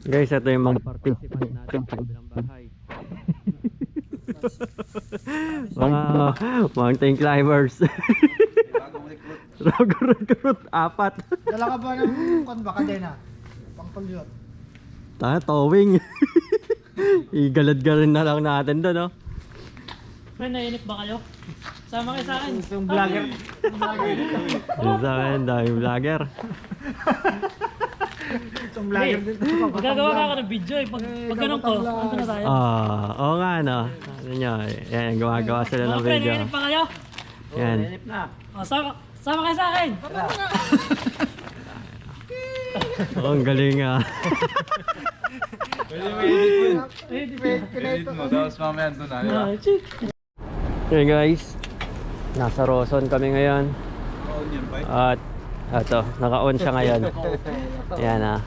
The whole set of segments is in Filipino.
Guys, ito yung mga participant natin sa kabilang bahay. Mga mountain climbers. Recruit, 4. Dala ka ba ng kadena? Pang-palyot. Towing. Igalad-galad na lang natin doon, no? Pre, nainip ba kayo? Sama kayo sa akin. Yung vlogger. Yun sa akin, daming vlogger. Itong vlogger dito. Magagawa ka ako ng video eh. Pag ganun ko, ano na tayo? Oo nga, no? Ano nyo, yan, gumagawa sila ng Mga pre, video. nainip ba kayo? Yan. O, sama kayo sa akin. Oh, ang galing ah. Pwede mo edit mo yun. Edit Edit mo, tapos mamaya doon na, di ba? Chick. Okay guys, nasa Roson kami ngayon. Oo, yan pa. At ito, naka-on siya ngayon. Yan ah.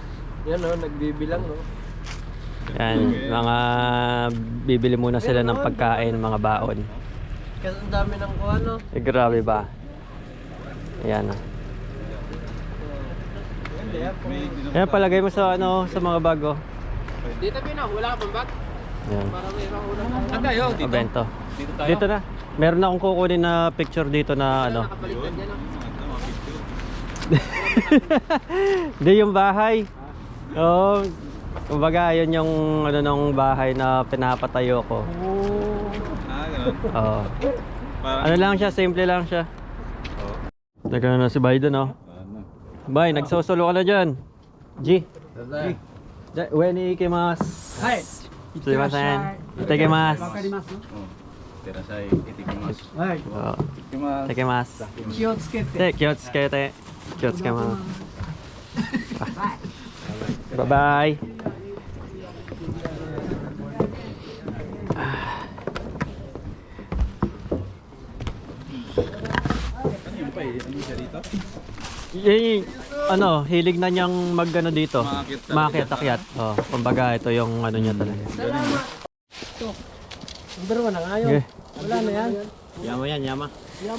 Yan o, nagbibilang no. Yan, mga bibili muna sila ng pagkain, mga baon. Kasi ang dami ng kuha no. Grabe ba? Ayan ah. Ayan, palagay mo sa ano, sa mga bago. Dito Pino, wala ka pang bag? Ayan, Para may pang ulam. Saan tayo? Dito? abento. Dito tayo? Dito na. Meron akong kukunin na picture dito na ano. Nakabaliktad yan no. Hindi yung bahay. Oo. Kumbaga, yun yung ano ng bahay na pinapatayo ko. Ah, ganun. Oo. Parang, Ano lang siya, simple lang siya. Oo. Teka na si Biden, oh. Ano? Bay, nagsosolo ka na dyan. G. Weni ikimasu. Hi. Sumimasen. Itakimasu. Oh. Terasay, itikimasu. Hi. Oo. Itikimasu. Itakimasu. Kyotsukete. Kyotsukete. Kyotsukete. Bye-bye. Ano yun pa eh? Ano siya dito? Ano, hilig na niyang mag-ano dito. Maakyat talaga. Maakyat-akyat. Oh, kumbaga ito yung ano niya talaga. Number 1 na nga yun. Okay. Wala na yan. Yama yan, yama. Yan.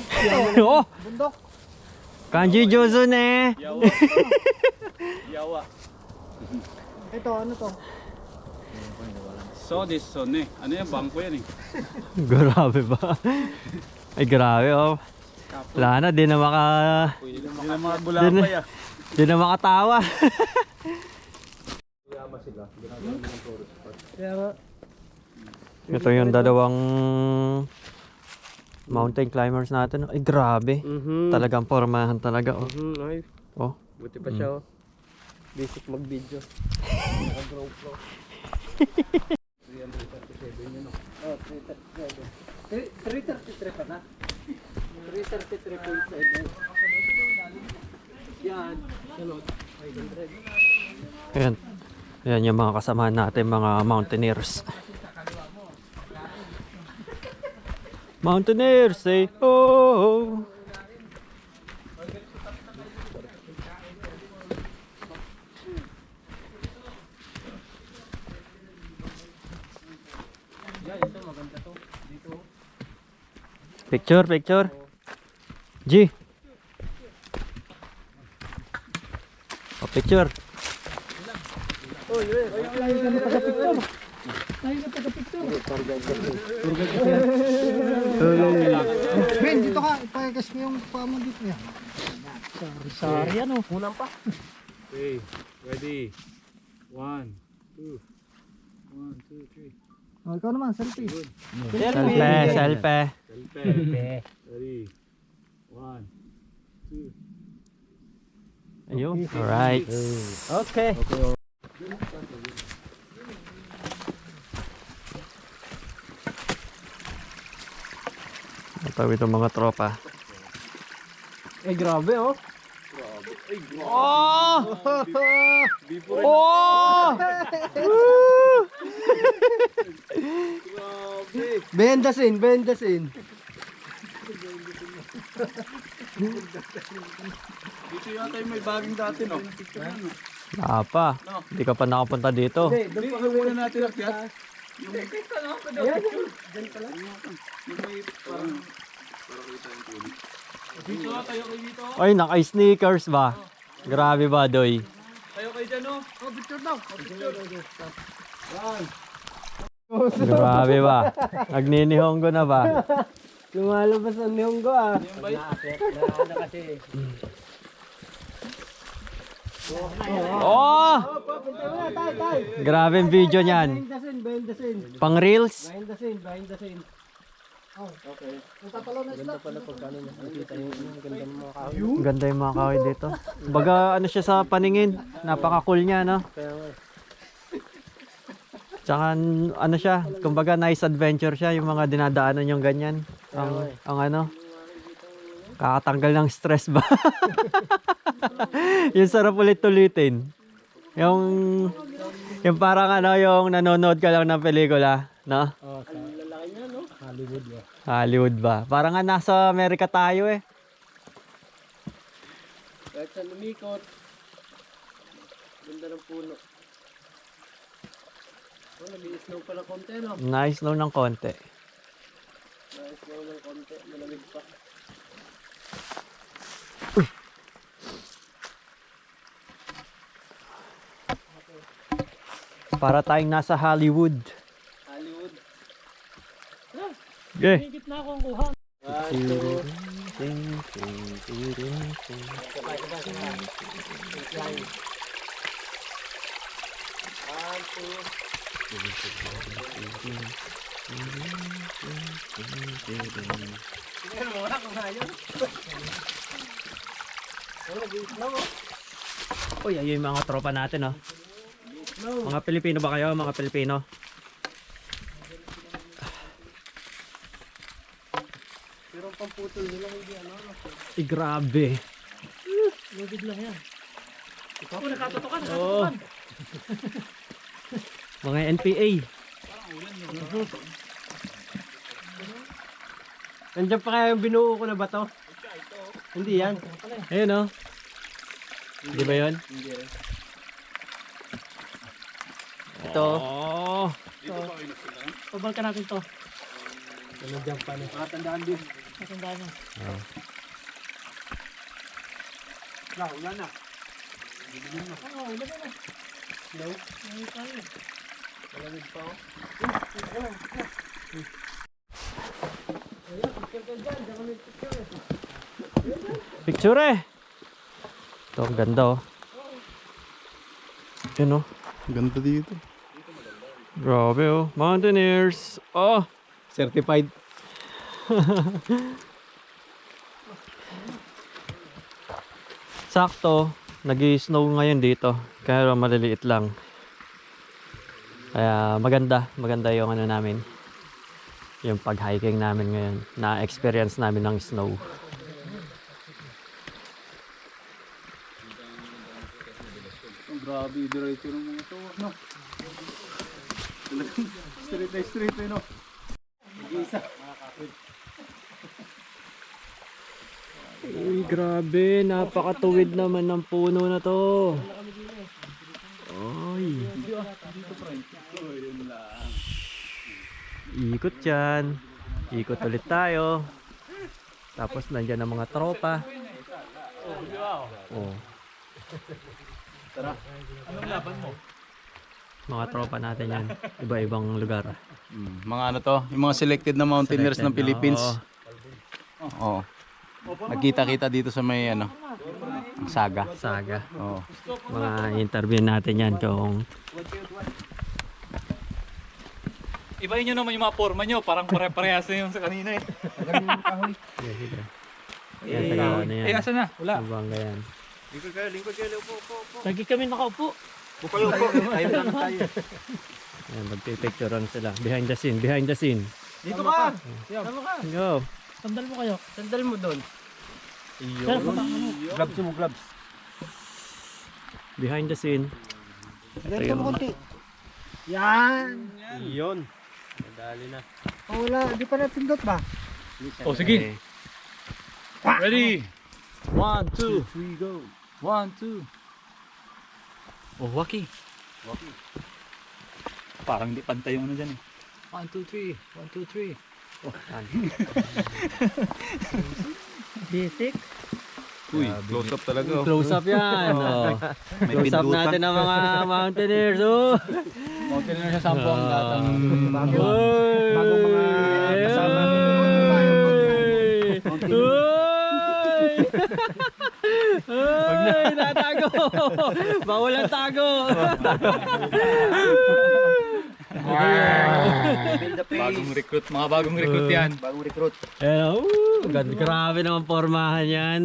Oh! Bundok. Kanji Jozu ne. Yawa. Yawa. Ito, ano to? So this son eh. Ano yan? Bangko yan eh. Grabe ba? Ay grabe oh. Wala na, di na Hindi na mga bulapay ah. di na makatawa. Kaya Ito yung dalawang mountain climbers natin. Ay grabe. Talagang pormahan talaga oh. Ay, Oh. buti pa siya oh. Basic mag-video. Naka-GoPro. 337 yun oh. Oh, 337. 333 pa na? 333.7. Yan. Sunod. 500. Ayan. Ayan yung mga kasamahan natin, mga mountaineers. Mountaineers, say oh. Picture, picture. G. Oh, picture. Layo ka na taga-picture. Layo ka taga-picture. Ben, dito ka. Ipagas mo yung pamo dito niya. Sorry, ano? Unang pa. Okay. Ready. 1, 2. 1, 2, 3. Oh, ikaw naman, selfie. Selfie, selfie. Selfie. Ready. 1, 2. Ayun. Alright. Okay. Ito itong mga tropa. Eh, grabe oh. Oh! Oh! Bendasin, bendasin. Dito yata yung may baging dati no? Apa? Hindi ka pa nakapunta dito. Hindi, muna natin akyat. Yung may parang kita yung tuloy. Dito tayo kayo dito. Ay, naka-sneakers ba? Grabe ba, Doy? Tayo kayo dyan, no? Oh, picture daw. Oh, picture. Grabe ba? Nagninihonggo na ba? Lumalabas ang niyonggo ah. Yung bike. Oh! Grabe yung video niyan. Behind the scene. Pang reels? Behind the scene. Oh, okay. Ang tatalo na sila. Ganda pala pag ano niya. Nakita yung ganda ng mga kahoy. Ang ganda yung mga kahoy dito. Baga ano siya sa paningin. Napaka-cool niya, no? Kaya nga. Tsaka ano siya, kumbaga nice adventure siya. Yung mga dinadaanan yung ganyan. Ang ano, kakatanggal ng stress ba? Yung sarap ulit-ulitin. Yung parang ano, yung nanonood ka lang ng pelikula, no? Oh, sa lalaki niya, no? Hollywood ba? Hollywood ba? Parang nga nasa Amerika tayo eh. Kahit sa lumikot. Ganda ng puno. Oh, nag-i-snow pala konti, no? Nice no ng konti. Nag-i-snow ng konti. Malamig pa. Para tayong nasa Hollywood. Hollywood. Okay. Higit na ako ang kuha. Uy, ayun yung mga tropa natin, oh. Mga Pilipino ba kayo? Mga Pilipino? Pero ang pamputol nila hindi ano. Grabe. Lubid lang yan. Ako nakatutukan, Oo. Mga NPA. Nandiyan pa kaya yung binuo ko na bato? Hindi yan. Ayun, oh. Di ba yun? Hindi rin. Ito. Oh. Pabal ka natin to. Nandiyan pa na. Tandaan din. Matandaan na. Oh. Wala na. Oo, ulan na. Snow. Ay, tayo. Malamig pa oh. Picture eh. Ito, ang ganda, oh. Yun, oh. Ganda dito. Grabe, oh. Mountaineers. Oh. Certified. Sakto, nag-i-snow ngayon dito. Kaya maliliit lang. Kaya maganda yung ano namin. Yung pag-hiking namin ngayon. Na-experience namin ng snow. Ang grabe, diretso ng mga to. No? Straight no? Isa. Uy, grabe. Napakatuwid naman ng puno na to. Oy. Ikot yan. Ikot ulit tayo. Tapos nandyan ang mga tropa. Oh. Anong laban mo? Mga tropa natin yan. Iba-ibang lugar. Mga ano to? Yung mga selected na mountaineers ng Selected, Philippines. oo. Oo. Nagkita-kita dito sa may ano, ang Saga. Saga. Oo. Mga interview natin yan kung Ibahin nyo naman yung mga forma nyo, parang pare-parehas na yung sa kanina eh. yan, taga ano yan. Eh, asa na? Wala. Bangga yan. Lingkod kayo. Po. Lagi kami nakaupo. Tayo lang tayo. Ayan, magpipicturean sila. Behind the scene, behind the scene. Dito ka. Tama ka. Go. Sandal mo kayo. Sandal mo doon. Pero patang ano. Gloves mo, gloves. Behind the scene. Ganito mo konti. Yan. Yun. Madali na. Oh, wala. Di pa napindot ba? Oh, sige. Ready? 1, 2, 3, go. 1, 2. Oh, waki. Parang di pantay yung ano dyan eh. 1, 2, 3. 1, 2, 3. Basic. Uy, close up talaga. Oh. Close up yan. Oh. May Close up pindutan. natin ang mga mountaineers. Oh. Mountaineer siya sampo ang datang. Bagong mga kasama. Uy, natago. Bawal ang tago. Bagong recruit, mga bagong recruit yan. Bagong recruit. Ayan, grabe naman formahan yan.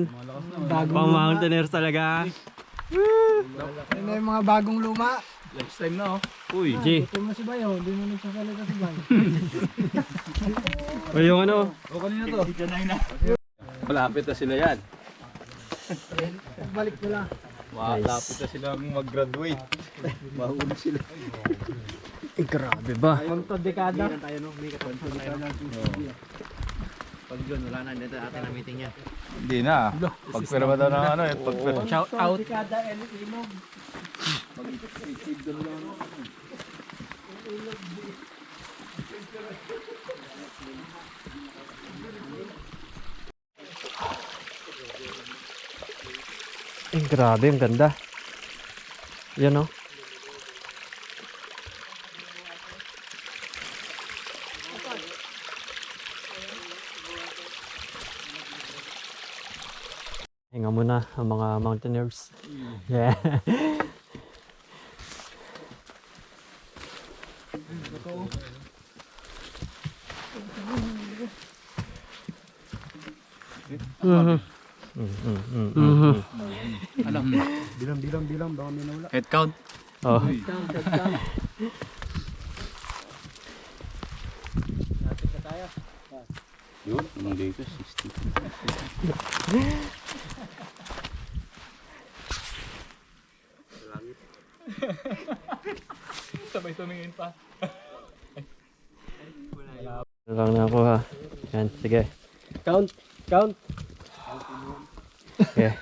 Pang mountaineers talaga. Ayun na yung mga bagong luma. Lunch time na oh. Uy, G. Ito mo si Bayo, hindi mo nagsasalita si Bayo. O yung ano? O kanina to. malapit na sila yan. Balik nila. Malapit na silang mag-graduate. Mauna sila. Grabe ba? Konto dekada. Hindi na. Pagpirma daw ng ano eh. Pagpirma. Shout out. Dekada Ilog. Grabe, ang ganda. Yan o. Hinga muna ang mga mountaineers. Yeah. Bilang, baka may nawala. Head count. Oh. Yun, anong dito? 60. Sabay tumingin pa. Lang na ako ha. Yan, sige. Count. Okay.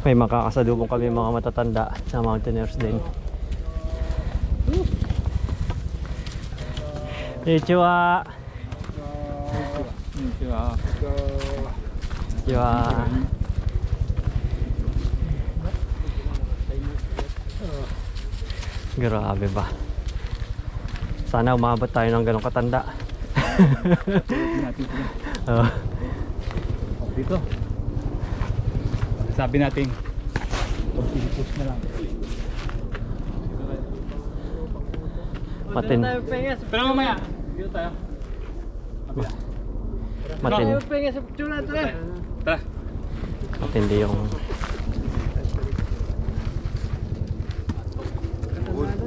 May makakasalubong kami mga matatanda na mountaineers din. Konnichiwa. Konnichiwa. Grabe ba? Sana umabot tayo ng ganong katanda. Oh. Dito. Sabi natin. Pag-push na lang. Matin. Pero mamaya. Dito tayo. Matin. Pengen sa picture natin eh. Tara. Matindi yung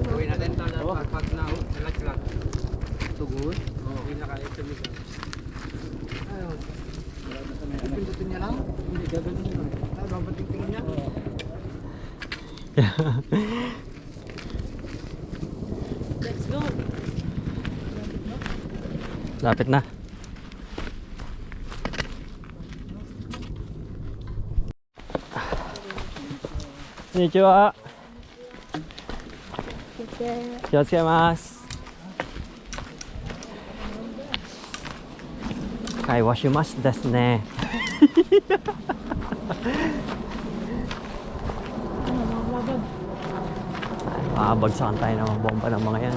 Gawin natin ito na pag nalaglag. Tugod? Oo. Pinaka-estimate. Ayun. Pindutin niya lang? Hindi, gagawin niya lang. Ay, babating-tingin niya? Let's go. lapit na. Konnichiwa. Kyotsukemasu. Kaiwashimasu desu ne. Bagsakan tayo ng bomba ng mga yan.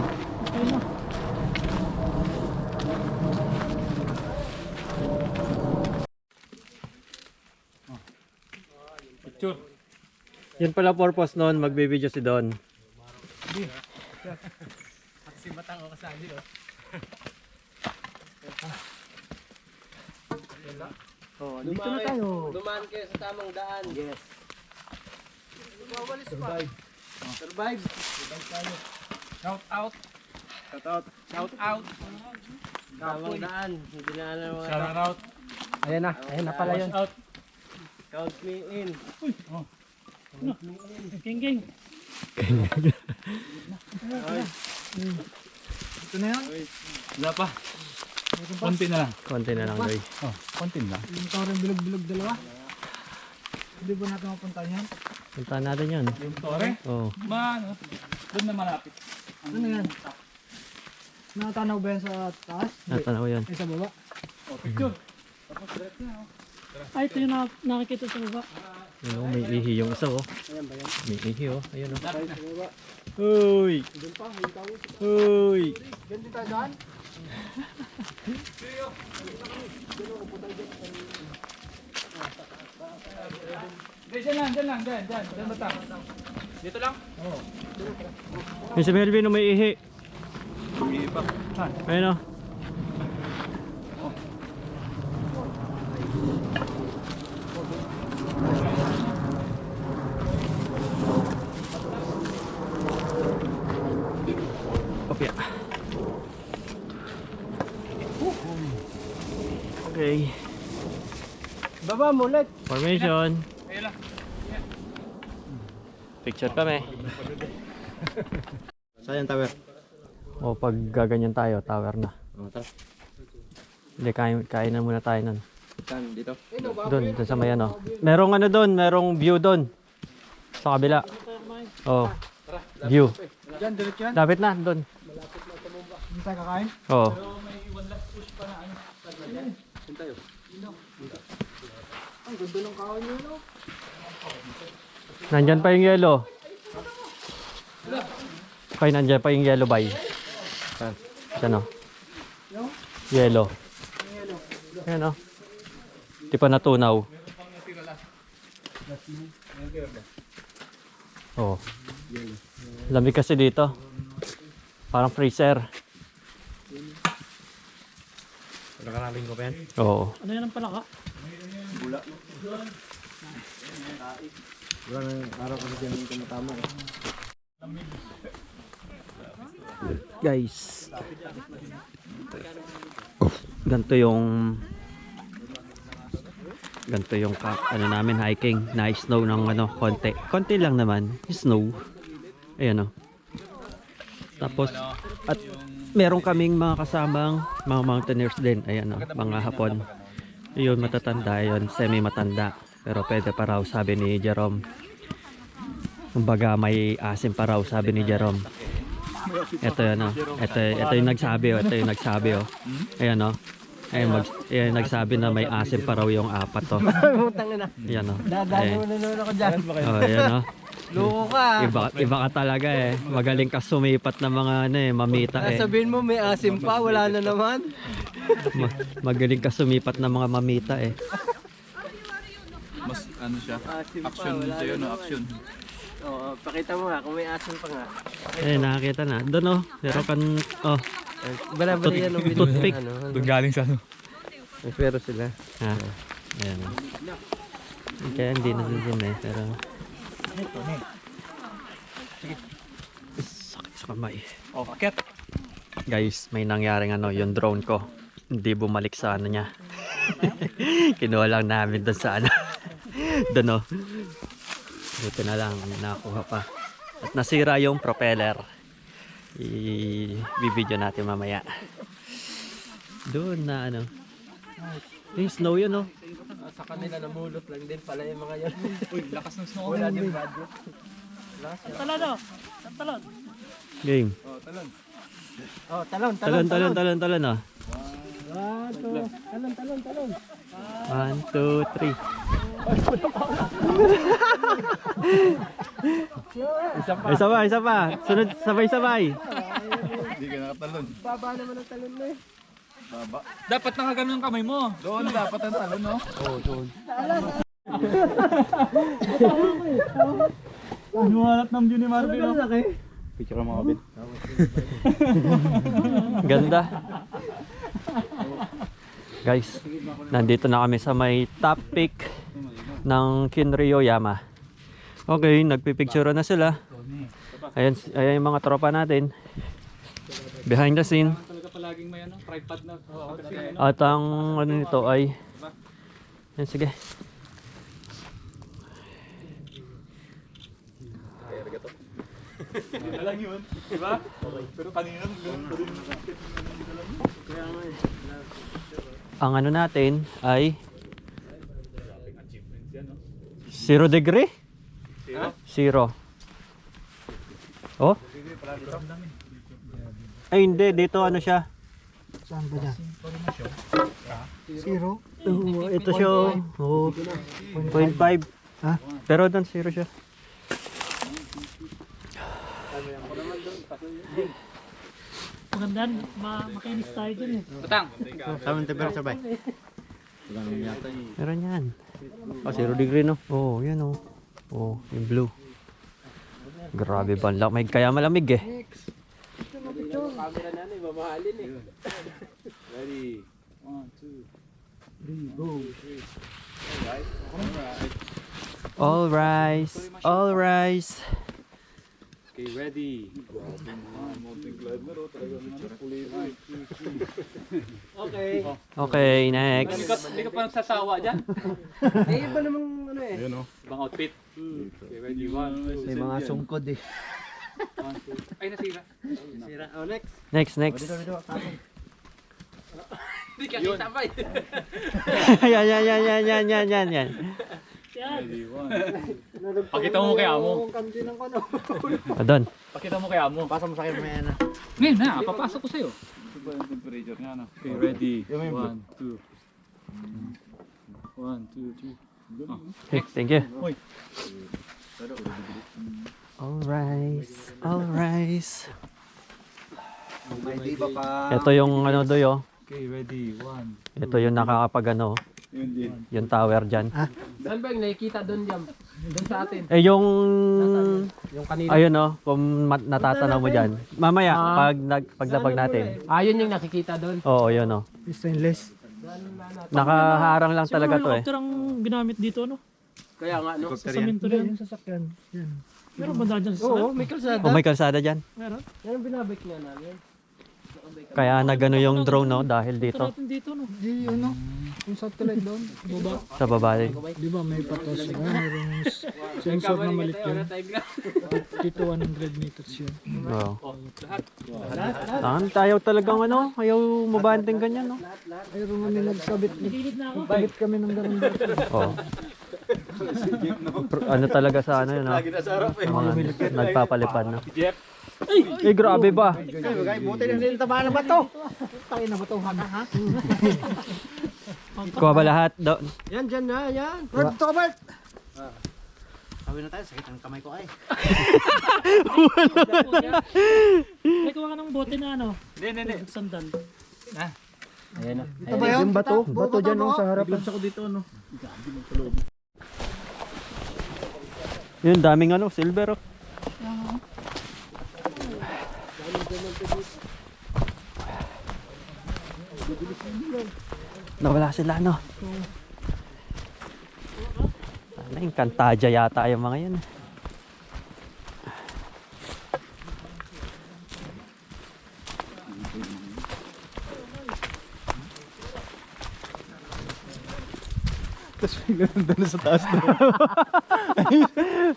Picture. Yun pala purpose noon, magbe-video si Don. Si Batang o kasali o. Oh, dito na tayo. Dumaan kayo sa tamang daan. Yes. Wawalis pa. Survive. Shout out. Shout out. Tamang daan. Hindi na alam mga Shout out. Ayan na pala yun. Shout out. count me in. King. Ito na yun. Wala pa. Konti na lang. Konti na lang, Doy. Oh, konti na lang. Yung tawag bilog-bilog dalawa. Hindi ba natin mapunta yan? Puntahan natin yun. Yung tore? Oo. Ano? Doon na malapit. Ano yan? Nakatanaw ba yan sa taas? Natanaw yun. Ay, sa baba? O, picture. Tapos diretso na. Ay, ito yung nakikita sa baba. Yun, oh, may ihi yung isa oh. Ayan ba yan? May ihi oh. Ayun oh. Sa baba. Uy! Doon pa, yung tao. Uy! Diyan din tayo daan. Dyan. Dyan bata. Dito lang? Yung si Melvin oh, may ihi. Hindi pa. Ayun oh. Kopya. Okay. Baba mo ulit. Formation. Ayun lang. Picture kami. Saan yung tower? O pag gaganyan tayo, tower na. Hindi, kain na muna tayo nun. Saan? Dito? Doon sa may ano. Merong ano doon, merong view doon. Sa kabila. Oh. View. Diyan, diretso yan. Dapat na, doon. Hindi tayo kakain? Oo. Ang ganda ng kahoy nyo, no? Nandyan pa yung yellow. Okay, nandyan pa yung yellow bay. Yan o. Yellow. Yan o. Di pa natunaw. Oh. Lamig kasi dito. Parang freezer. Oo. Ano yan ang palaka? Wala na yung araw kasi dyan yung tumatama eh. Guys. Ganito yung ano namin hiking. Na-snow ng ano, konti. Konti lang naman. Snow. Ayan o. Tapos, at meron kaming mga kasamang mga mountaineers din. Ayan o, mga Hapon. Yun, matatanda yun. Semi-matanda. Pero pwede pa raw, sabi ni Jerome. Kumbaga may asim pa raw, sabi ni Jerome. Ito yan o. Ito yung nagsabi o. Ito yung nagsabi o. Ayan o. Ayan, nagsabi na may asim pa raw yung apat o. Putang ina. Ayan o. Dadaan mo na naman ako dyan. Oh, ayan o. Loko ka. Iba ka talaga eh. Magaling ka sumipat ng mga ano eh, mamita eh. Sabihin mo may asim pa, wala na naman. Magaling ka sumipat ng mga mamita eh. Mas ano siya? Asim pa, Action wala sa'yo, na. no? Action. Oo, pakita mo nga kung may asim pa nga. Eh, nakakita na. Doon oh. Pero kan, oh. Bala-bala yan ang binili. Toothpick. Doon galing sa ano. Pero sila. Ha? Ayan oh. Kaya hindi na din eh. Pero, sakit sa kamay. O, akit. Guys, may nangyaring ano, yung drone ko. Hindi bumalik sa ano niya. Kinuha lang namin doon sa ano. Doon oh. Buti na lang, nakakuha pa. At nasira yung propeller. I-video natin mamaya. Doon na ano. Yung snow yun oh. Sa kanila namulot lang din pala yung mga yun. Uy, lakas ng snow. Wala din badyo. Talon o. Talon. Game. Oh, talon. Talon oh. 1, 2, 3. Isa pa. Sunod, sabay-sabay. Hindi ka nakatalon. Baba naman ang talon na eh. Baba. Dapat nakaganon ang kamay mo. Doon dapat ang talon, no? Inuhalat ng view ni Marvin. No? Picture mo kapit. Ganda. Guys, nandito na kami sa may top peak ng Kinryo-yama. Okay, nagpipicture na sila. Ayan yung mga tropa natin. Behind the scene. Talaga palaging may ano, tripod na. At ang ano nito ay yan, sige. Alam yun, diba? Pero kanina, ganun pa rin. Ang ano natin ay 0 degree? 0. Oh? Ay hindi, dito ano siya? Saan ba dyan? Zero? Oh, ito siya. Oh, 0.5. Ha? Pero doon 0 siya. Magandaan, makinis tayo dun eh. Batang. Tama yung temperature ba? Meron yan. Oh, 0 degree no? Oh, yan oh. Oh, yung blue. Grabe ba? Kaya malamig eh. Camera na ni mamahalin eh. Ready. 1, 2. All rise. All rise. Okay, ready. Okay. Okay, next. Hindi ka pa nagsasawa dyan. Eh, iba namang ano eh. Ibang outfit. Okay, ready. 1, 2. May mga sungkod eh. 1, 2. Ay, nasira. Sira. Oh, next. Next, next. Hindi ka kita pa eh. yan, yan, yan, yan, yan, yan, yan, yan. Ready. 1. Pakita mo kay amo. O, doon. Pakita mo kay amo. Pasa mo sa akin may ano. Ngayon na, papasok ko sa'yo. Ito ba yung temperature nga, no? Okay, ready. 1, 2. 1, 2, 3. Oh. Okay, thank you. Uy. All rise. All rise. May di ba pa? Ito yung ano doy oh. Okay, ready. 1. Ito yung nakakapag ano. Yun din. Yung tower dyan. Saan ba yung nakikita doon Jam? Doon sa atin. Eh yung... Yung kanina. Ayun oh, kung natatanaw mo dyan. Mamaya, pag napag natin. Yun yung nakikita doon. Oo, yun oh. Stainless. Nakaharang lang talaga to eh. Helicopter ang ginamit dito, no? Kaya nga, no? Sa cemetery yan. Yung sasakyan. Yan. Meron ba dyan sa Oo, may kalsada. Oh, may kalsada dyan. Meron? Yan ang binabike nga namin. Kaya nagano yung drone no, dahil Ito dito. natin dito, no? Di ano? Yung satellite doon. Baba. Sa baba din. Di ba may patos na? Mayroong sensor na malit yun. Dito 100 meters yun. Oo. Tayo talagang ano, ayaw mabanding ganyan no. Mayroon kami nagsabit. Nagilid na ako. Nagkabit kami ng ganun dito. Oo. Ano talaga sa ano yun ha? Mga nagpapalipad na. Eh grabe ba? Buti na nila tabahan na ba to? Tayo na ba to? Ha? Kuha ba lahat? Yan, dyan na, yan. Bert, to Bert! Sabi na tayo, sakit ang kamay ko ay. May kuha ka ng bote na ano? Hindi. Sandal. Ito ba yun? Yung bato? Bato dyan no, sa harapan. Yun, daming ano, silver oh. Nawala sila no. Sana yung Kantadya yata yung mga yan. Tapos may ganda na sa taas na.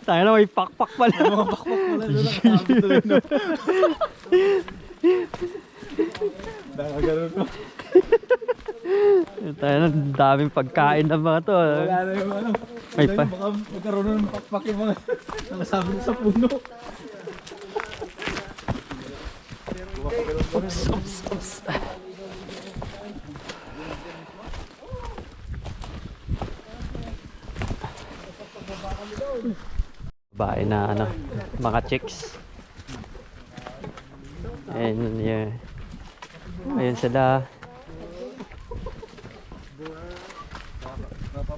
Tayo na may pakpak pala. Mga pakpak mo lang doon nakakabot tuloy no. Nakagaroon mo. Tayo na daming pagkain ng mga to. Wala na yung ano. May pa. Baka magkaroon ng pakpak yung mga nakasabit sa puno. Oops. Babae na ano, mga chicks. And yeah. Ayun sila.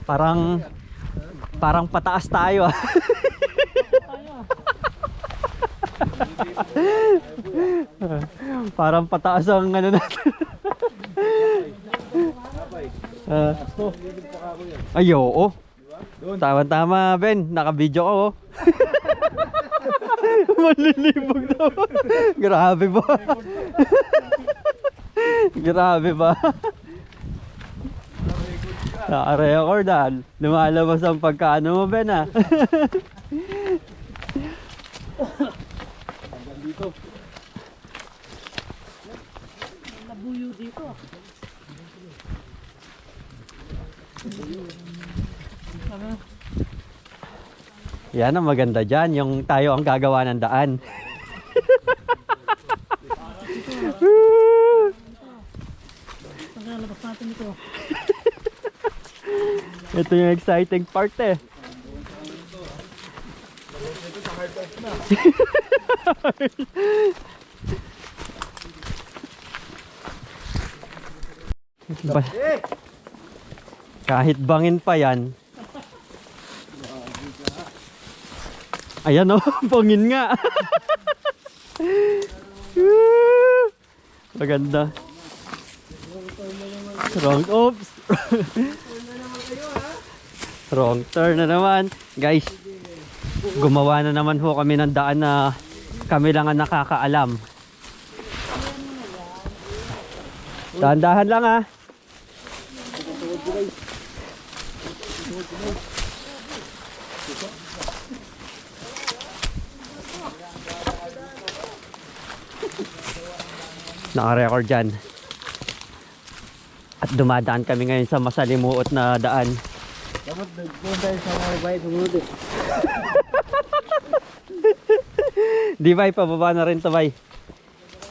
Parang pataas tayo ah. Parang pataas ang ano natin. Ay, oo. Tama-tama, Ben. Naka-video ko, oh. Malilibog na ba? Grabe ba? Grabe ba? Naka-record, ah. Lumalabas ang pagkaano mo, Ben, ah. Nabuyo dito. Ano? Yan ang maganda dyan, yung tayo ang gagawa ng daan. Paglalabas natin ito. Ito yung exciting part eh. Ba- Kahit bangin pa yan. Ayan o, bangin nga. Maganda. Wrong, oops. Wrong turn na naman. Guys, gumawa na naman ho kami ng daan na kami lang ang nakakaalam. Dahan-dahan lang ah. Naka-record dyan. At dumadaan kami ngayon sa masalimuot na daan. Dapat nagpunta tayo sa mga bahay sumunod eh. Di bay, pababa na rin to bay.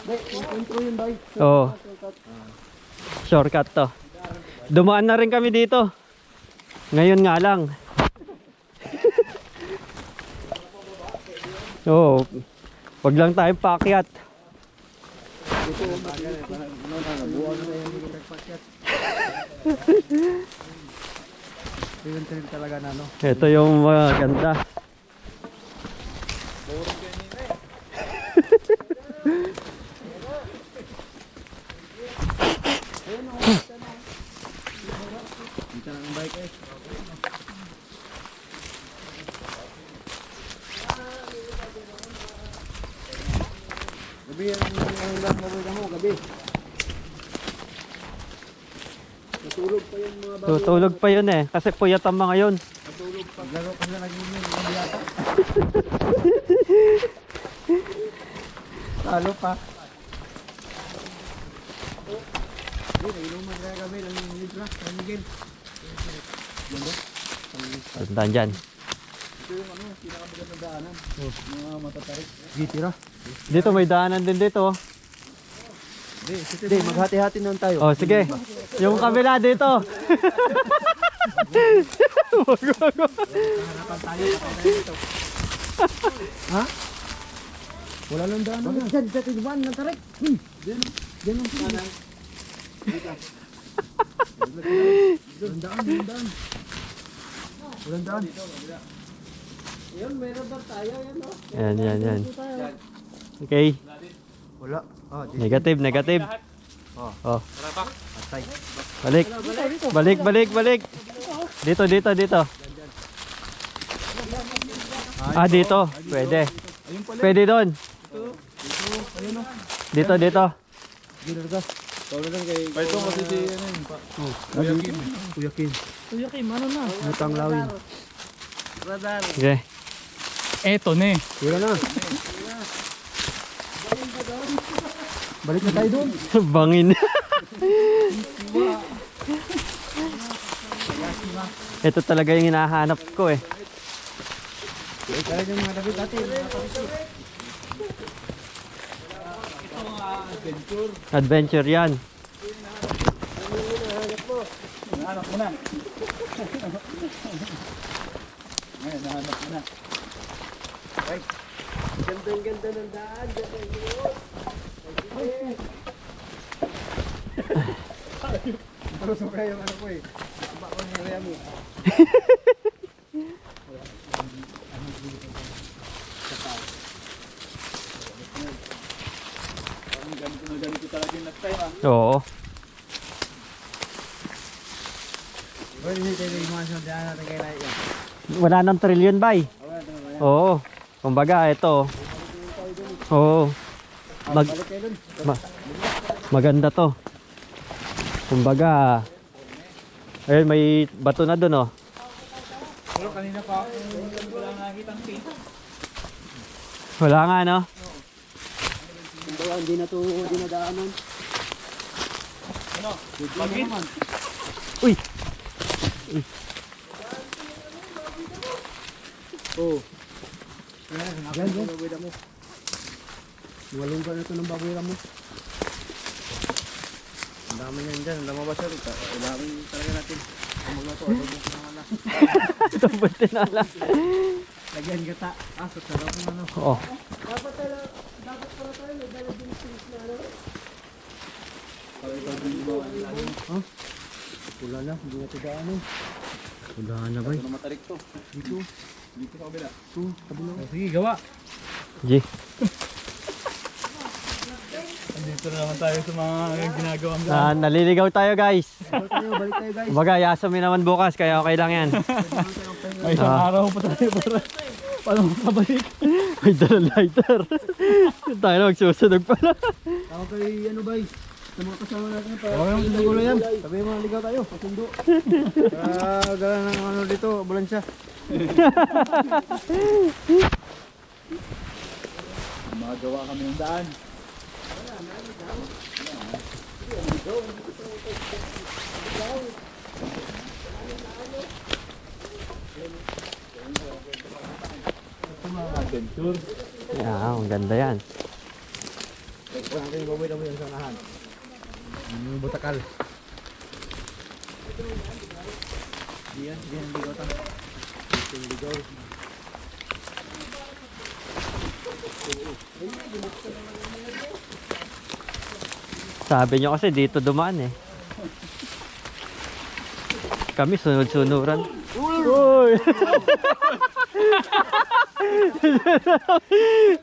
Bay, intro yun bay. Oo. Shortcut to. Dumaan na rin kami dito. Ngayon nga lang. Oo. Wag lang tayong paakyat. Yun trip talaga na no. Ito yung maganda. Dito na ang bike eh. Gabi ang lang mo gabi. Natulog pa yung mga Tutulog pa yun eh. Kasi puyat ang mga yun. natulog pa. Laro pa sila nag-inom ng yata. Talo pa. Hindi, nainuman kaya gabi ng libra. Ng Miguel. Tandaan dyan. Ito yung ano, pinakamagandang daanan. Mga matatarik. Gitira. Dito may daanan din dito. Hindi, maghati-hati naman tayo. Oh, sige. Yung kabila dito. Hanapan tayo, patay tayo dito. Ha? Wala lang daanan. Bakit dyan, sa tinuan ng tarik? Dyan ang pinanan. Walang daan, walang daan. Walang daan. Yun, meron ba tayo? Yan o. Yan. Okay. Wala. Ah, Negative, negative. Oh. Atay. Balik. Dito. Ah, dito. Pwede. Pwede doon. Dito. Ginargas. Pa ito kasi si ano yun pa. Kuya Kim. Kuya Kim, ano na? Butang lawin. Okay. Eto na eh. Kuya na. Balik na tayo doon. Bangin. Ito talaga yung hinahanap ko eh. Kaya yung mga David natin. Adventure yan. Nahanap mo na. Ngayon, nahanap mo na. Ganda ng daan. Pero sobra yung ano ko eh. Aba ko ni Raya mo. Ganito talaga yung next time ah. Oo. Well, hindi tayo yung mga sundaan natin kay Raya. Wala nang trillion bay. Oo. Kumbaga ito. Oo. Balik kayo doon. Maganda to. Kumbaga ayun, may bato na doon oh. Pero kanina pa ako wala nakikita ng pin. Wala nga no. Kumbaga, hindi na ito dinadaanan. Ano? Pagin? Uy. Oo. Yan, yung baboy mo. Walong ka na ito ng baboy mo. Ang dami niyan dyan. Ang dami ba sir? Kailangan talaga natin. Ang mga ito, adobo ko na lang. Adobo tinala. Lagyan gata. Ah, sa sarap ng ano. Oo. Dapat pala tayo, may dala din things na ano. Pula na, hindi na tiga ano. Wala na ba? Ito na matarik to. Dito. Dito sa kabila. Kabila. Sige, gawa. G. Dito na naman tayo sa mga ginagawang Naliligaw tayo guys. Balik tayo guys. Kumbaga, yasami naman bukas kaya okay lang yan. May isang araw pa tayo para makabalik. May dalang lighter. Tayo na magsusunog pala. Ako kay ano bay? Sa mga kasama natin para sundo yan. Sabi mo ligaw tayo, pasundo. Gala ng ano dito, ambulansya. Magawa kami ng daan. Adventure. Yeah, ang ganda yan. Wala natin yung baboy yan sa unahan. Yung butakal. Diyan, ligaw tayo. Yung ligaw. Sabi nyo kasi dito dumaan eh. Kami sunod-sunuran. Uy!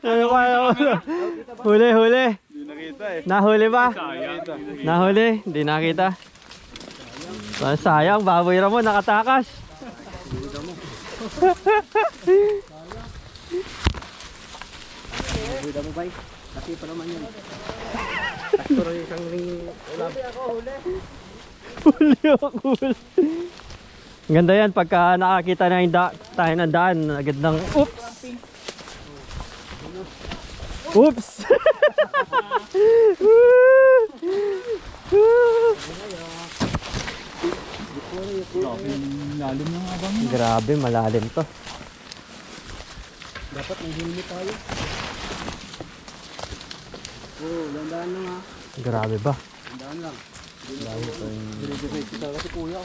Ano kaya ko? Huli, huli. Hindi nakita eh. Nahuli ba? Nahuli? Hindi nakita. Sayang, baboy Ramon, nakatakas. Baboy mo bay. Kasi pa naman yan. Takto rin isang ring ulam. Huli ako, huli. Ang ganda yan pagka nakakita na yung tayo ng daan, agad ng oops! Oops! Lalim ng abang. Grabe, malalim to. Dapat may helmet tayo. Oo, dandaan lang ha. Grabe ba? Dandaan lang. Dire-dire kita kasi kuya.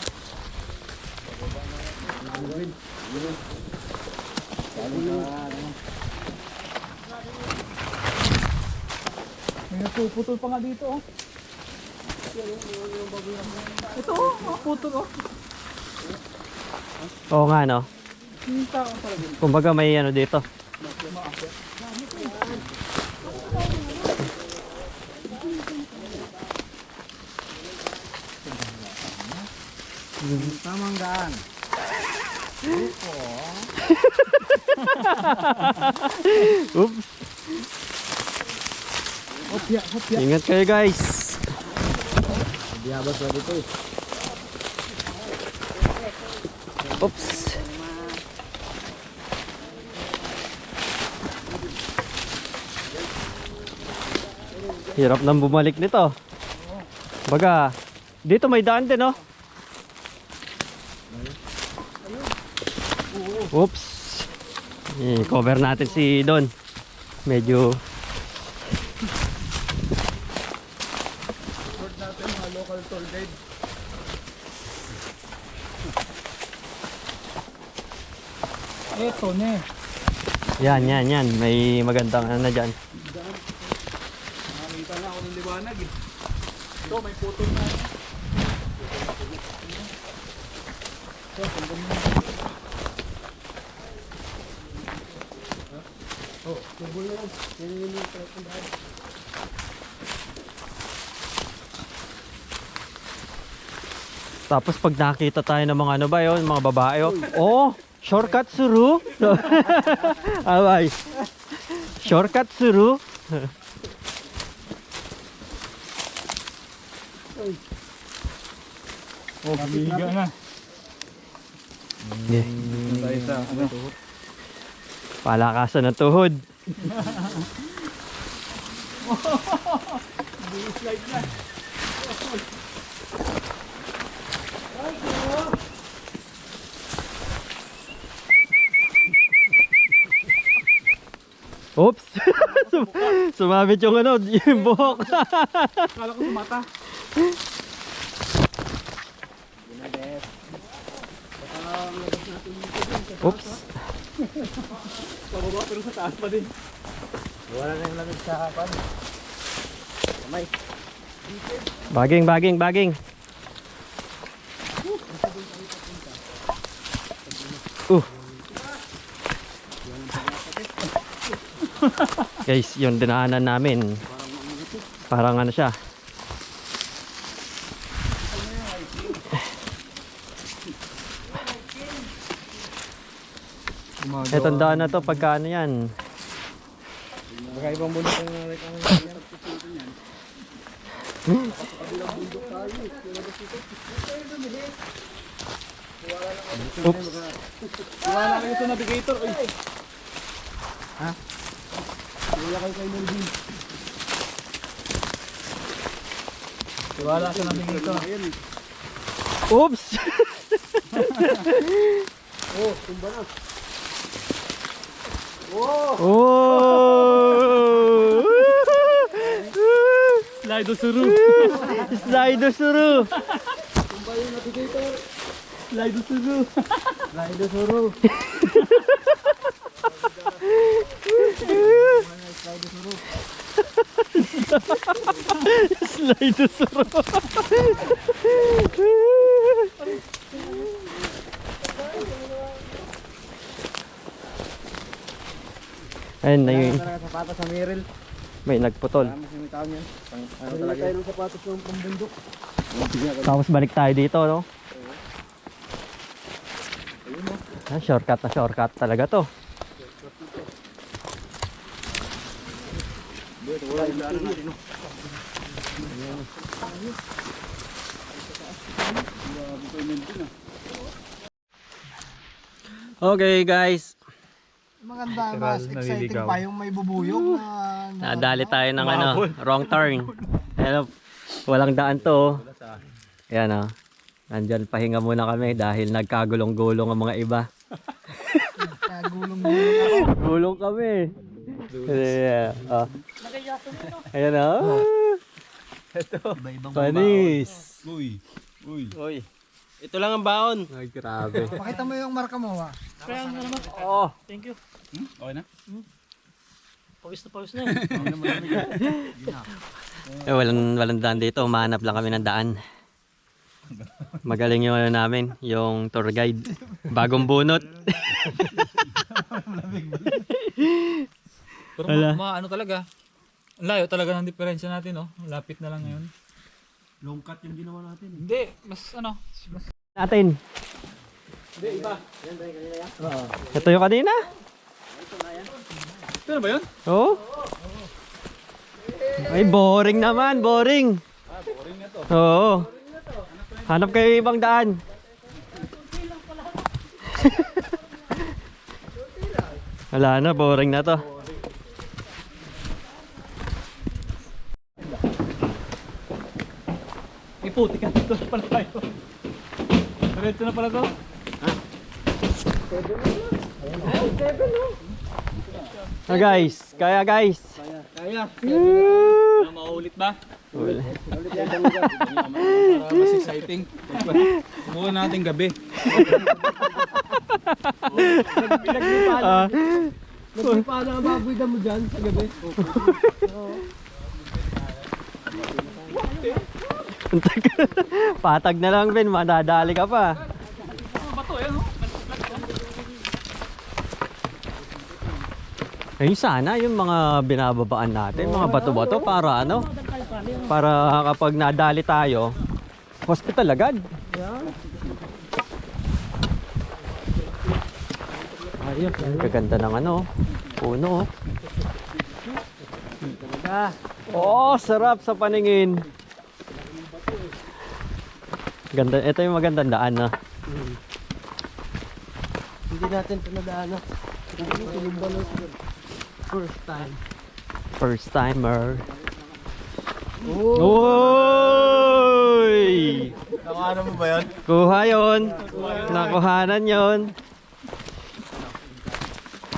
May nagpuputol pa nga dito oh. Ito oh, makaputol oh. Oo nga no. Hinta ka pala dito. Kumbaga may ano dito. Tamang daan. Oops! Hopya, hopya. Ingat kayo guys. Biyabas ba dito eh. Oops! Hirap nang bumalik nito. Baga, dito may daan din, oh. Oops. I-cover natin si Don. Medyo Support natin mga local tour guide. Eto ne. yan. May magandang ano dyan. Nakakita na ako ng liwanag eh. Ito may putol na. Oh, tubol na lang. Yan yung daan. Tapos pag nakita tayo ng mga ano ba yun, mga babae, oh, shortcut suru. Abay. Shortcut suru. Oh, bumihiga na. Yeah. Tayo sa ano. Palakasan ng tuhod. Slide na. Oops! Sumabit yung ano, yung buhok. Kala ko sumata. Oops! Pababa pero sa taas pa din. Wala na yung lamig sa pan. Kamay. Baging. Guys, yung dinaanan namin. Parang ano siya. Etong daan na to, pagka ano yan. Baka ibang bundok ang nakikita ko. Oops! Wala kayo sa navigator. Ay. Wala sa namin ito. Oops! Oh, tumba na. Oh! Slide suru. Slido suru! Slide suru. Laido suru. Slido suru! Ayun na yun. Talaga sapatos sa Miril. May nagputol. Marami sa taon yan. Ano talaga tayo ng sapatos ng pambundok. Tapos balik tayo dito, no? Shortcut na shortcut talaga to. Okay guys, Maganda, mas exciting pa yung may bubuyog na nadali tayo ng ano, wrong turn. Ayan, walang daan to. Ayan o. Nandyan pahinga muna kami dahil nagkagulong-gulong ang mga iba. gulong-gulong ako. Gulong kami. Yeah. Oh. Ayan o. Panis. Uy. Uy. Ito lang ang baon. Ay, grabe. Pakita mo yung marka mo ha. Kaya nga naman. Oh. Thank you. Okay na? Pawis na eh. Walang daan dito. Humanap lang kami ng daan. Magaling yung ano namin, yung tour guide. Bagong bunot. Pero Wala. ano talaga. Layo talaga ng diferensya natin, no? Lapit na lang ngayon. Long cut yung ginawa natin. Hindi, mas ano. Natin. Hindi, iba. Ito yung kanina. Ito na ba yun? Oh. Ay, boring naman, boring. Boring na to. Oo. Hanap kayo ibang daan. Wala na, boring na to. Iputi ka dito na pala tayo. Diretso na pala to. Ah, guys, kaya guys. Kaya. Ano, mauulit ba? Wala. Para mas exciting. Subukan natin gabi. Ah, Nagpipala ang baboy na mo dyan sa gabi. patag na lang, Ben. Madadali ka pa. Bato, yan, no? Ayun sana, yung mga binababaan natin, mga bato-bato para ano? Para kapag nadali tayo, hospital agad. Ayun, kaganda ng ano, puno. Oh, sarap sa paningin. Ganda, ito yung magandang daan na. Hindi natin ito nadaan. First time. First timer. Oh. Oy! Nakano mo ba yan? Kuha yun. Nakuhanan yun.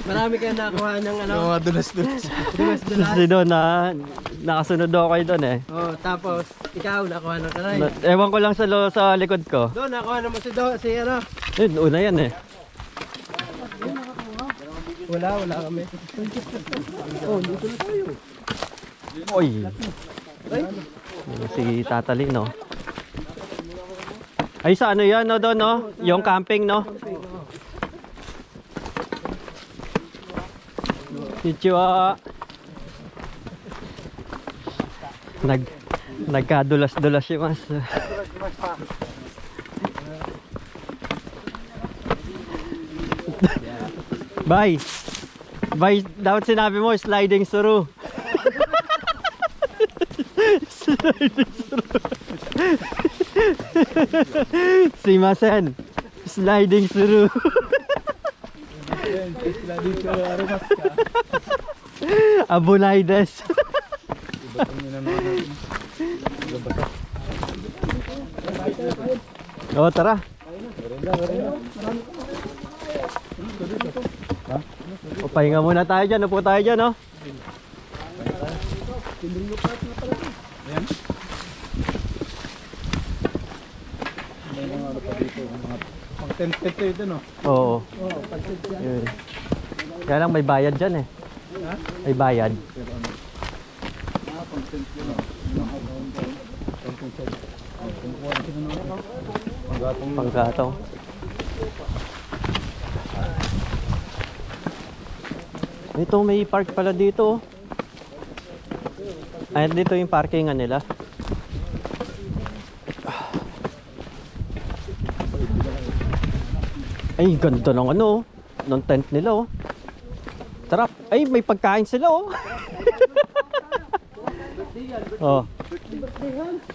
Marami kayo nakuha ng ano. Yung mga dulas-dulas. Dulas-dulas. Kasi doon nakasunod ako kayo doon eh. Oh, tapos ikaw nakuha ng kanay. Ewan ko lang sa likod ko. Doon nakuha naman si ano. Yun, una yan eh. Wala kami. Oh, dito na tayo. Oy. Si Tatali, no? Ay, sa ano yan, no, doon, no? Yung camping, no? Chichua. Nagkadulas-dulas yung mas. Bye. Bye. Dapat sinabi mo, sliding through. Sliding through. Simasen. Sliding through. Abunaides. Oh, tara. O, pahinga muna tayo dyan. Upo tayo dyan, no? Pang tent ito, no? Oo. Yun. Kaya lang may bayad dyan eh. May bayad. Panggatong. Ito may park pala dito. Ay, dito yung parkingan nila. Ay, ganda ng ano, ng tent nila oh. Tara, ay may pagkain sila oh. Oh.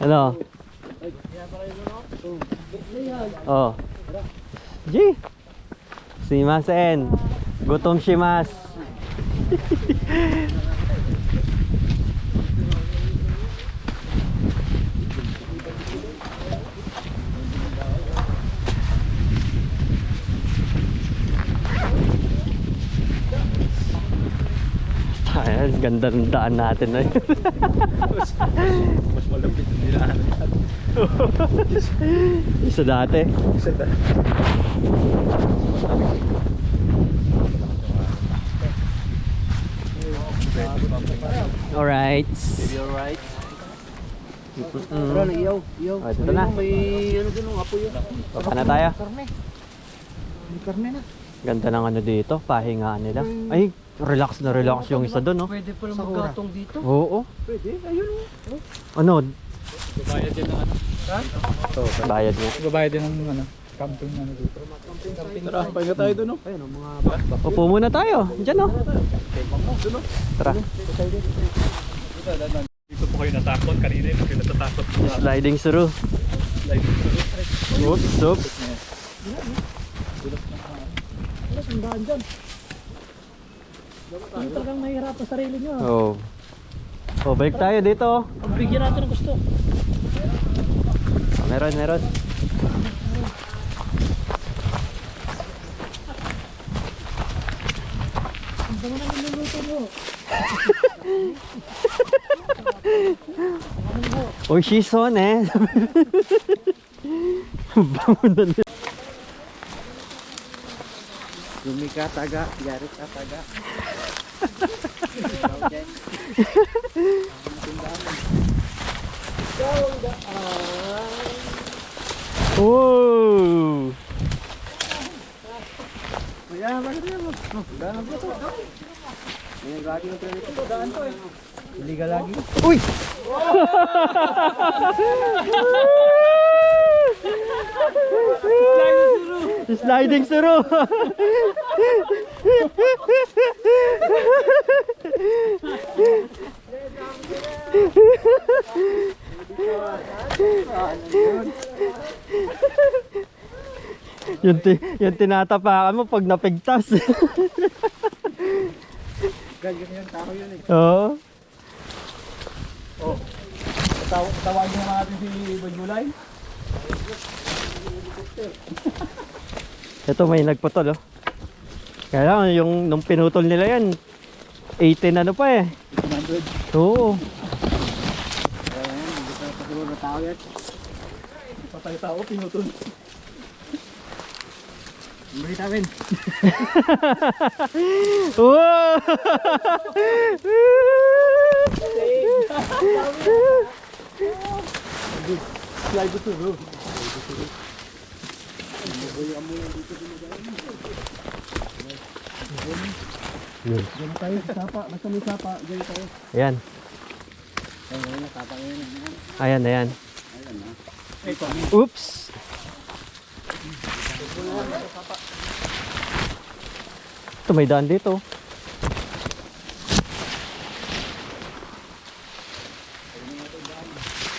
Ano? Oh. Ji. Simasen. Gutom shimasu. Ayan, ganda ng daan natin na yun. Mas malapit yung dinaanan natin. Isa dati. Alright. Alright. Mm. Iyaw. Oh, dito na. May ano doon ng apoy. Baba na tayo. May karne na. Ganda ng ano dito, pahingaan nila. Ay, relax na relax yung isa doon, no? Pwede pala maggatong dito. Oo. Pwede. Ayun oh. Ano? Babayad din ng ano. Bayad niya. Babayad din ng ano. Camping na ano dito. Tara, pahinga tayo doon, no? Ayun oh, mga Upo muna tayo. Diyan, no? Tara. Dito po kayo natakot. Kanina yung kayo natatakot. Sliding through. Oops, oops. Hindi talagang mahirap sa sarili nyo. Oh. Oh, balik tayo dito. Bigyan natin ng gusto. Meron. Ang bango na niluluto mo. Oy, she's on eh. Bango na nila. Lumika taga, yarit taga. Oh! Kuya, bakit yan mo? Daan na to. May lagi ng training ko. Daan to eh. Hindi ka lagi. Uy! Sliding through. yung tinatapakan mo pag napigtas. Ganyan yung tao yun eh. Oo. Tawagin na natin si Bagulay. Ito may nagputol oh. Kaya lang, yung nung pinutol nila yan, 18 ano pa eh. 100. Oo. Hindi pa siguro na tao yan. Patay tao, pinutol. Balik namin. Wow! Slide ito bro. Diyan tayo sa sapa. Basta may sapa, diyan tayo. Ayan. Ayun, sapa yun. Ayan, ayan. Oops! Ito, may daan dito.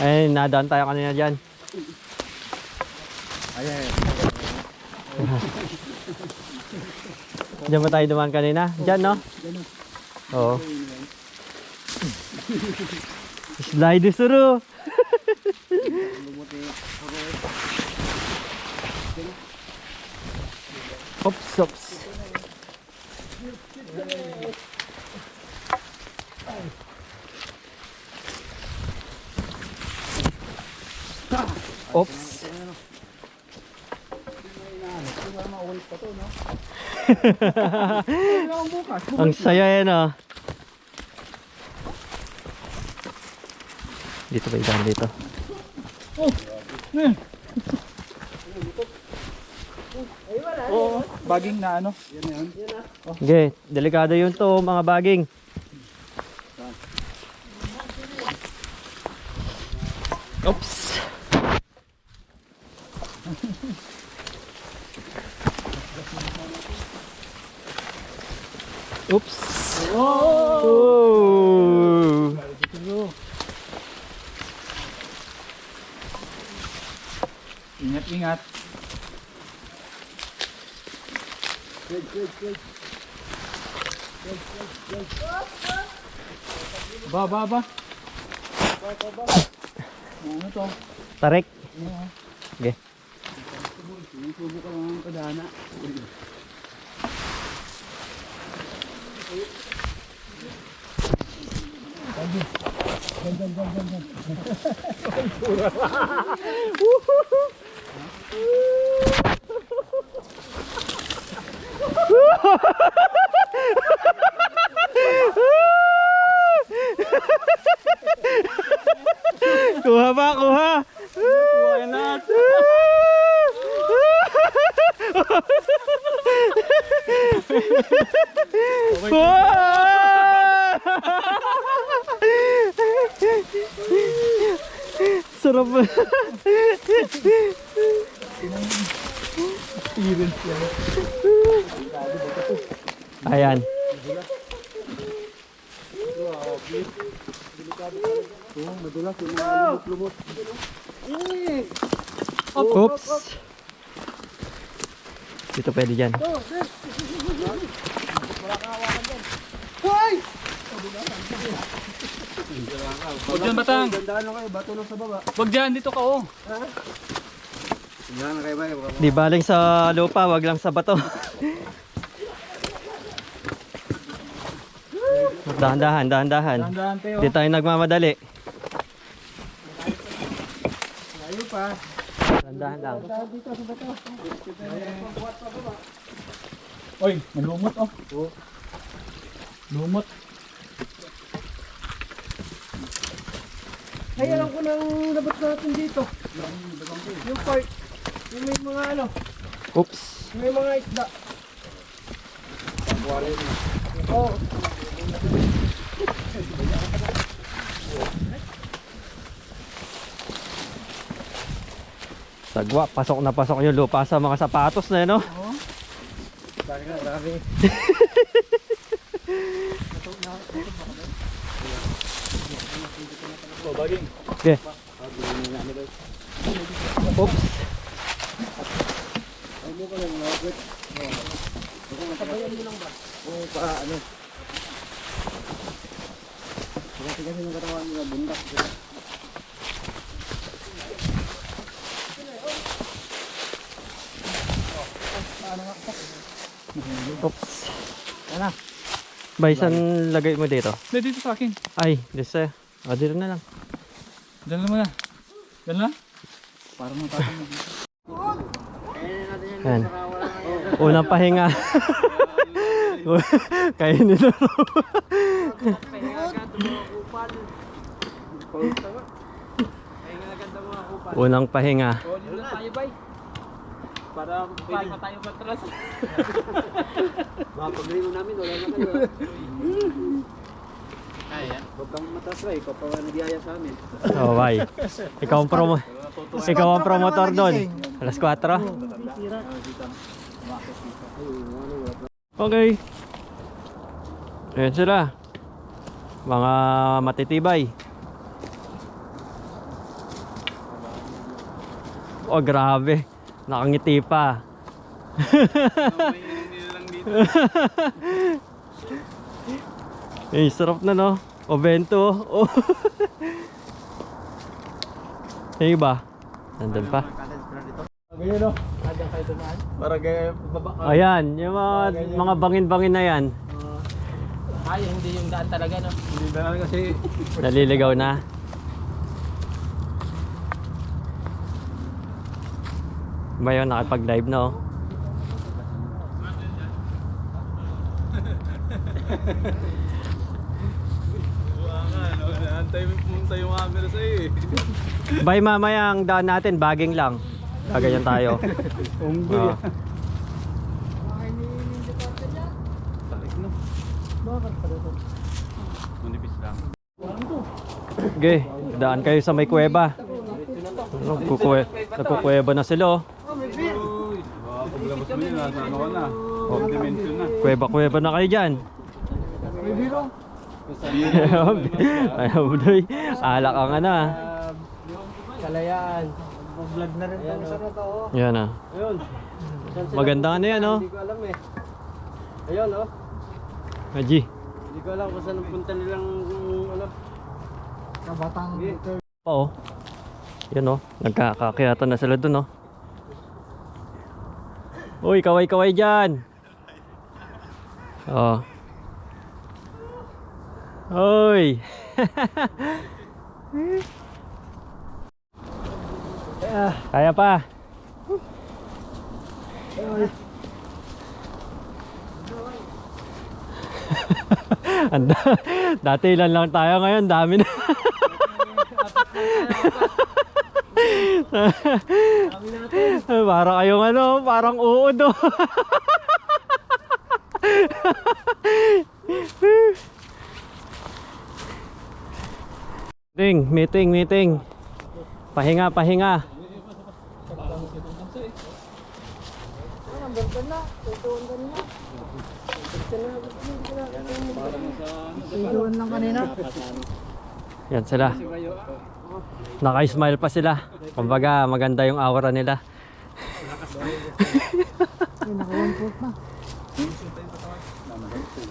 Ayun, nadaan tayo kanina dyan. Ayan. Diyan ba tayo dumaan kanina? Diyan, no? Oo. Slide suru. Ops, ops. Ops. Ang saya yan ah. Dito ba ilan dito? Oo, baging na ano. Okay, delikado yun to mga baging. Oops. Oops. Oh. Ingat, ingat. Ba, ba, ba. Ano to? Tarik. Okay. Subo ka lang ang kadana. Kuha ba? Kuha! Kuha na. Sarap. Experience yan. Ayan. Oo, madulas yung mga lumot-lumot. Oops. Dito pwede dyan. Huwag dyan, Batang. Gandaan lang kayo, bato lang sa baba. Huwag dyan, dito ka oh. Gandaan lang kayo ba? Di baling sa lupa, wag lang sa bato. Dahan-dahan, dahan-dahan. Gandaan tayo. Di tayo nagmamadali. Ayaw pa. Dahan-dahan lang. Dito sa bato. Oy, malumot oh. Lumot. Ay, alam ko nang labas natin dito. Yung part. Yung may mga ano. Oops. May mga isda. Oo. Sagwa, pasok na pasok yung lupa sa mga sapatos na yun, no? Dami na, dami. Oh, baging. Okay. Oops. Ay mo ka lang, Robert. Sabayan mo lang ba? Oo, pa ano. Kasi ng katawan nila, bundak. Oops. Bay, saan lagay mo dito? Hindi, dito sa akin. Ay, dito. Dito na lang. Diyan na muna. Diyan na? Parang matatanong dito. Yan. Unang pahinga. Kainin na. Unang pahinga. Para pwede pa tayo matras. Mga pagrimo namin, wala na kayo. Kaya? Huwag kang matras ba, ikaw pa nagyaya sa amin. Oh, bye. Ikaw ang promotor doon. Alas 4. Okay. Ayan sila. Mga matitibay. Oh, grabe. Nakangiti pa. Eh, sarap na no. O bento. Oh. Yung iba. Nandun pa. Para gaya baba. Ayan, yung mga bangin-bangin na yan. Ay, hindi yung daan talaga, no? Hindi na kasi Naliligaw na. Ba yun, nakipag-live na oh. antay mo pumunta yung camera sa'yo eh. Bye, mamaya ang daan natin, baging lang. Gaganyan tayo. Oh. Manipis lang. Okay, daan kayo sa may kuweba. Nagkukuweba na sila oh. Paglabas mo yun, nasa ano ka na. Dimension na. Kuweba-kuweba na kayo dyan. Ayaw mo doy. Alak ang ano ah. Kalayaan. Vlog na rin itong isa na to. Yan ah. Ayun. Maganda ano yan oh. Hindi ko alam eh. Ayun, oh. Haji. Hindi ko alam kung saan ang punta nilang ano. Kabatang. Pa oh. Yan oh. Nagkakakiyatan na sila dun oh. Uy, kaway-kaway dyan. Oh. Uy. Kaya pa. Dati ilan lang tayo, ngayon dami na. Parang kayong ano, parang uod oh. Meeting. Pahinga. Iwan lang kanina. Yan sila. Naka-smile pa sila. Kumbaga maganda yung aura nila. Naka-1 na.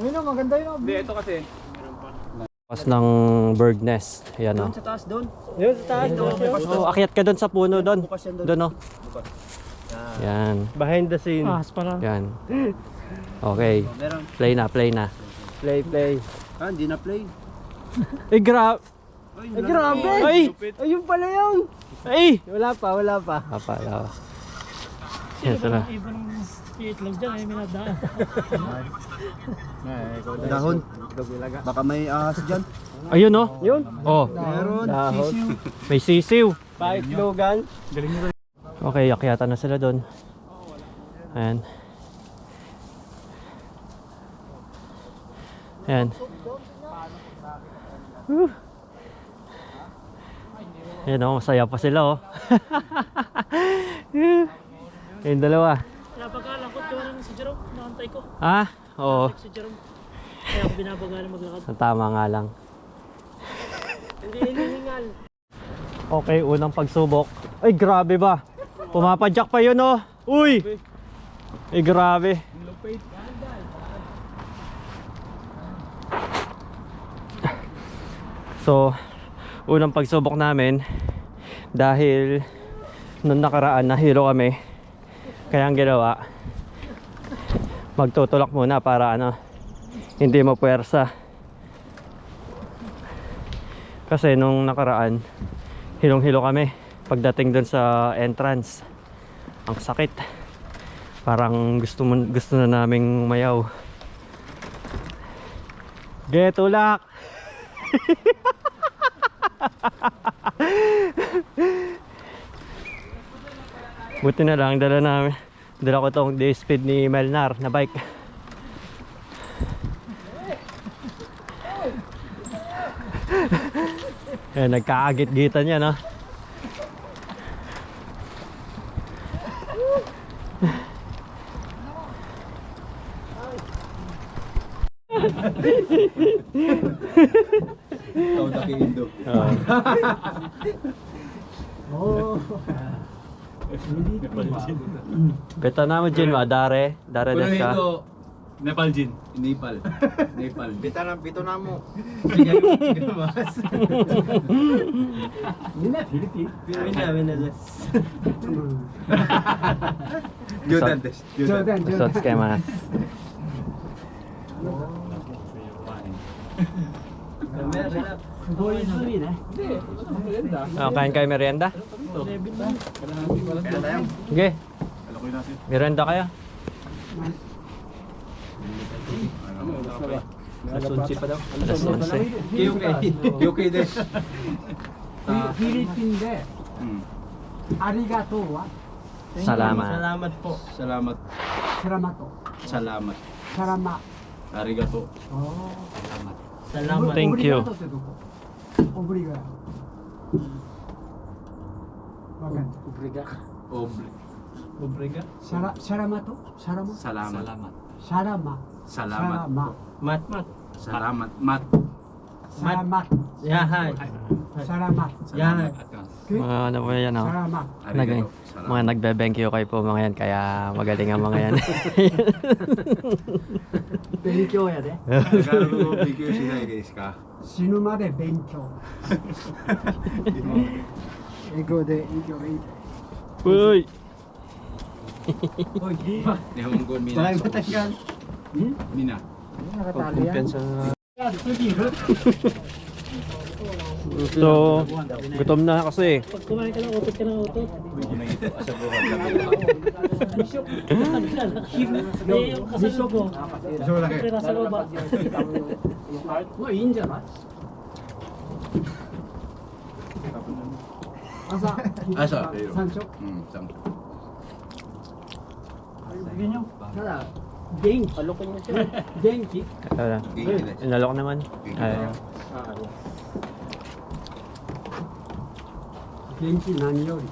Ayun oh, maganda yun. Hindi, ito kasi. Pas ng bird nest. Yan o. Sa taas doon. Yun, sa taas doon. Oh, akyat ka doon sa puno doon. Doon o. Yan. Behind the scene. Yan. Okay. Meron. Play na. Play. Ah, hindi na play. Eh, grabe. Ay, grabe! Ay! Ayun pala yun! Ay! Wala pa. Papalaw. Yan sila. Iba ng itlog dyan, ay minadaan. Dahon. Baka may ahas dyan. Ayun o. Yun. Oh. Meron. Dahon. May sisiw. Paitlogan. Okay, akyatan na sila doon. Ayan. Ayan o, masaya pa sila o. Yung dalawa. Napakalangkot ko lang si Jerome, nakantay ko. Ah? Oo. Si Jerome. Kaya ako binabagalan maglakad. Tama nga lang. Hindi hinihingal. Okay, unang pagsubok. Ay, grabe ba? Pumapadyak pa yun oh. Uy! Ay, grabe. So, unang pagsubok namin dahil nung nakaraan nahilo kami. Kaya ang ginawa, magtutulak muna para ano, hindi mapuwersa. Kasi nung nakaraan, hilong-hilo kami pagdating dun sa entrance. Ang sakit. Parang gusto na naming umayaw. Getulak! Buti na lang, dala ko tong D-Speed ni Melnar na bike. Nagkaagit-gitan yan, no? Ikaw na kiindo. Beta na mo Jin, dare desu ka. Nepal Jin. Nepal. Nepal. Bito na mo. Jordan des. Sotsukemas. Kain kayo merienda? Sige. Merienda kayo? Alas 11 pa daw. Alas 11. Kyukei des. Philippine de. Arigato wa. Salamat. Salamat po. Salamat. Salamato. Salamat. Salama. Arigato. Oh. Salamat. Thank you. Obriga. Wakan. Obriga. Salamato. Salama. Salamat. Salama. Salamat. Salama. Mat. Salamat. Mat. Salamat. Yahay. Salamat. Yahay. Ano po yan, oh? Salamat. Arigato. Mga nagbe-thank you kayo po mga yan, kaya magaling ang mga yan. Benkyo ya de. 勉強しないですか。死ぬまで勉強。英語でいいよいい。 Uy! 日本語みんな。みんな。 Nakatali yan. So, gutom na kasi. Pag kumain ka ng utot ka ng utot. Yung kasalo mo. Pera sa loob. もういいんじゃない朝、朝。山頂。うん、ちゃんと。ただ、元気。元気 Inalok naman. Ay, 元気何より。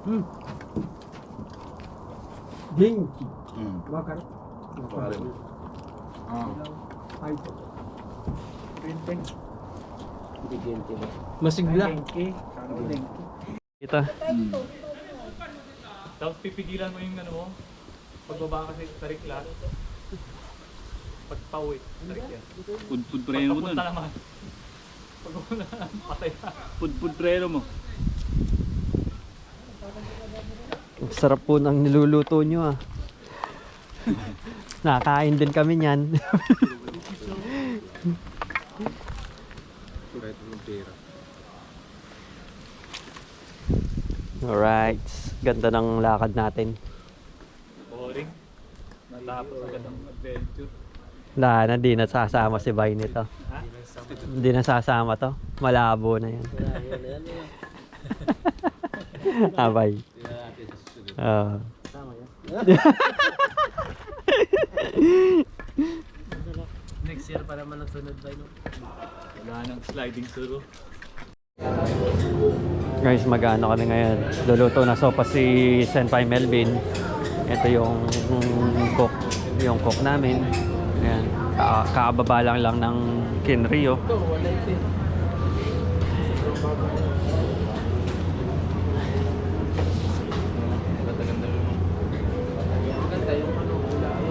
うん。元気。うん。わかるわかる。はい。 Masigla. ito. Tapos pipigilan mo yung ano mo. Pagbaba kasi tarik lahat. Pagpauwi, tarik yan. Pud preno mo dun. Pagpapunta naman. Pagpapunta naman, patay na. Pud preno mo. Ang sarap po ng niluluto nyo, ah. Nakain din kami niyan. Alright. Ganda ng lakad natin. Boring. Natapos agad ang adventure. Na, di nasasama si Bay nito. Hindi nasasama to. Malabo na yan. Abay. Next year para naman ang sunod ba no? Wala nang sliding suro. Guys, mag-ano kami ngayon. Luluto na sopa si Senpai Melvin. Ito yung cook namin. Ayan. Kaababa lang ng Kinrio.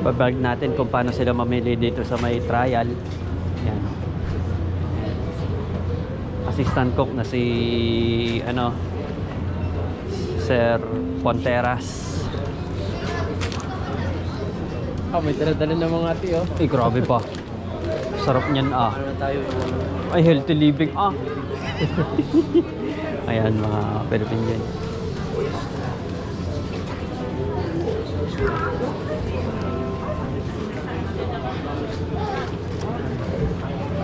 Babag natin kung paano sila mamili dito sa may trial. Ayan. Assistant cook na si Sir Ponteras. May dala-dala ng mga ati, oh. Eh, grabe pa. Sarap niyan ah. Ano tayo? Ay, healthy living ah. Ayan mga Philippine dyan.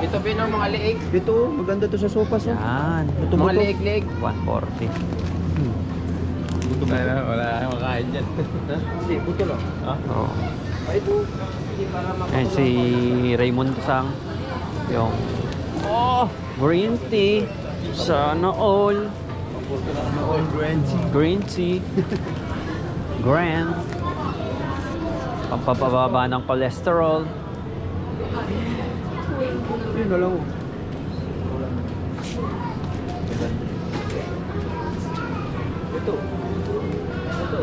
Ito Pino, mga liig. Ito, maganda to sa sopas. Oh. Yan. Mga liig-liig. 140. Wala kang makain dyan. Hindi, buto lang. Oh. Ito. Hindi para Ayan si Raymond Sang. Yung green tea. Sana all. Green tea. Grand. Pampababa ng cholesterol. Yun na lang. Ito. Ito.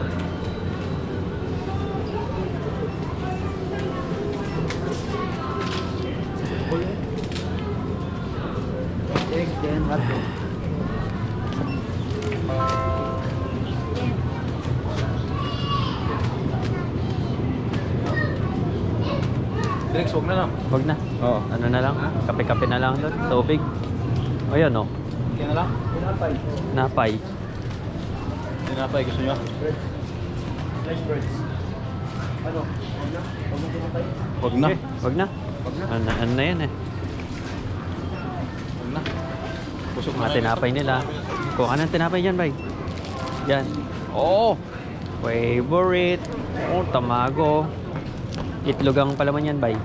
Egg, then hotdog. Drinks, huwag na lang. Wag na. Oo. Ano na lang? Kape-kape na lang doon. Tubig. O yan o. Kaya na lang. Pinapay. Napay. Tinapay, gusto nyo? Slice breads. Ano? Ano? Huwag mo pinapay. Huwag na. Okay, wag na. Ano na yan eh. Huwag na. Busog Mga tinapay nila. Kung anong tinapay dyan, bay? Yan. Oh! Favorite. Oh, tamago. Itlog ang palaman yan, bay.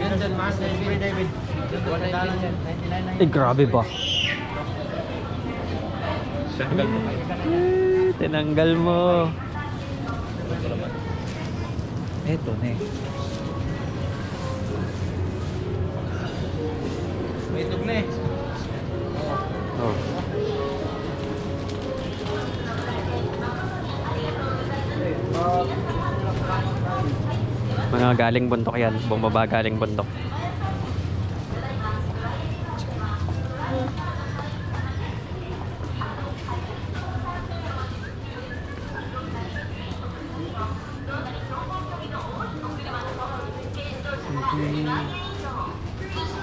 Yan dyan, mas. David. Dalang yan. 99. Eh, grabe ba? Tinanggal mo. Ito na eh. May itog na eh. Oh. Mga galing bundok yan. Bumaba galing bundok.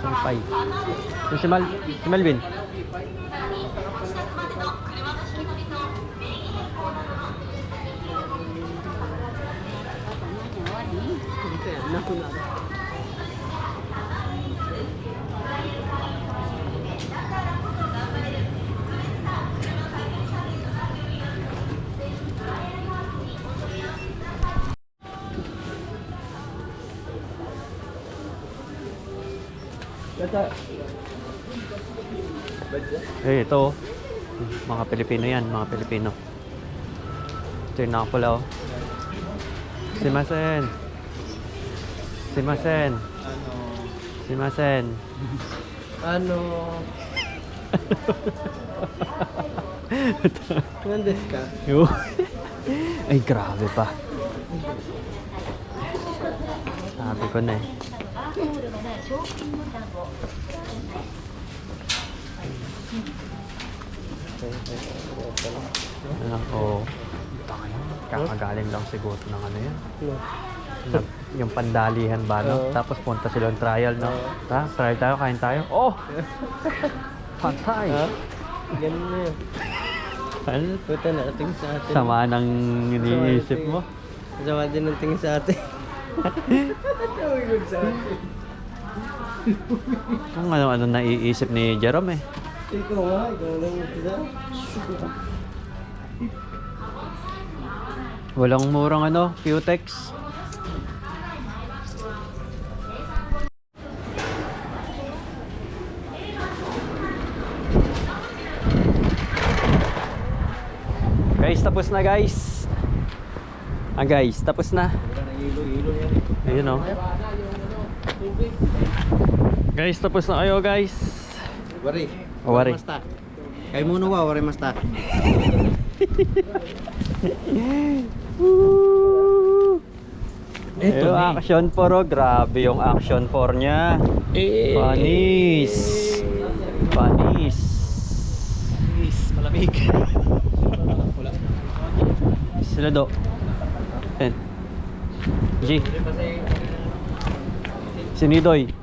Sampay. Si Melvin. Eh, ito. Mga Pilipino yan, mga Pilipino. Ito yung nakapula, oh. Simasen. Simasen. Simasen. Ano? Nandes ka? Yo. Ay, grabe pa. Sabi ko na eh. Oh, kakagaling lang siguro ng ano yan. Yung pandalihan ba, no? Tapos punta silang trial, no? Trial tayo, kain tayo. Oh! Patay! Ganun na yun. Ano? Puta na, tingin sa atin. Sama ng iniisip mo. Sama din ng tingin sa atin. Kung ano-ano naiisip ni Jerome eh. Ikaw nga, ikaw lang isa. Walang murang ano, Putex. Guys, tapos na guys. Guys, tapos na. Ayun oh. Guys, tapos na kayo guys. Wari. Wari. Kayo muna wa, wari masta. Yung action 4, oh, grabe yung action 4 niya. Panis. Panis. Malamig. Sila do. G. Sinidoy.